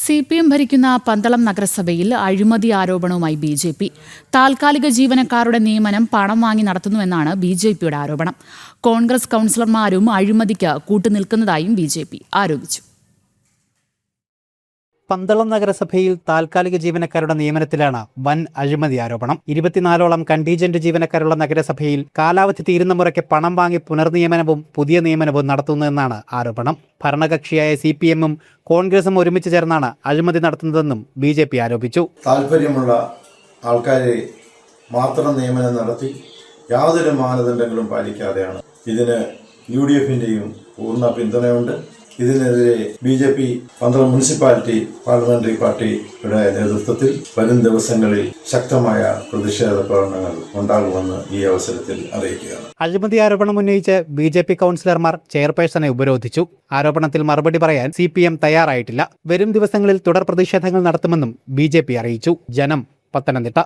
CPM ഭരിക്കുന്ന പന്തളം നഗരസഭയിൽ അഴിമതി ആരോപണവുമായി BJP. താൽക്കാലിക ജീവനക്കാരുടെ നിയമനം പണം വാങ്ങി നടത്തുന്നുവെന്നാണ് BJPയുടെ ആരോപണം. കോൺഗ്രസ് കൗൺസിലർമാരും അഴിമതിക്ക് കൂട്ടുനിൽക്കുന്നതായും BJP ആരോപിച്ചു. പന്തളം നഗരസഭയിൽ താൽക്കാലിക ജീവനക്കാരുടെ നിയമനത്തിലാണ് വൻ അഴിമതി ആരോപണം. 24ഓളം കണ്ടീജന്റ് ജീവനക്കാരുള്ള നഗരസഭയിൽ കാലാവധി തീരുന്ന മുറയ്ക്ക് പണം വാങ്ങി പുനർനിയമനവും പുതിയ നിയമനവും നടത്തുന്നതെന്നാണ് ആരോപണം. ഭരണകക്ഷിയായ CPM-ഉം കോൺഗ്രസും ഒരുമിച്ച് ചേർന്നാണ് അഴിമതി നടത്തുന്നതെന്നും BJP ആരോപിച്ചു. താൽപ്പര്യമുള്ള ആൾക്കാരെ മാത്രം നിയമനം നടത്തി യാതൊരു മാനദണ്ഡങ്ങളും പാലിക്കാതെയാണ്. ഇതിന് UDF-ന്റെയും പൂർണ്ണ പിന്തുണയുണ്ട്. ഇതിനെതിരെ BJP പന്തളം മുനിസിപ്പാലിറ്റി പാർലമെന്ററി പാർട്ടിയുടെ നേതൃത്വത്തിൽ വരും ദിവസങ്ങളിൽ ശക്തമായ പ്രതിഷേധ പ്രകടനങ്ങൾ ഉണ്ടാകുമെന്ന് ഈ അവസരത്തിൽ അറിയിക്കുകയാണ്. അഴിമതി ആരോപണം ഉന്നയിച്ച് BJP കൗൺസിലർമാർ ചെയർപേഴ്സണെ ഉപരോധിച്ചു. ആരോപണത്തിൽ മറുപടി പറയാൻ CPM തയ്യാറായിട്ടില്ല. വരും ദിവസങ്ങളിൽ തുടർ പ്രതിഷേധങ്ങൾ നടത്തുമെന്നും BJP അറിയിച്ചു. ജനം, പത്തനംതിട്ട.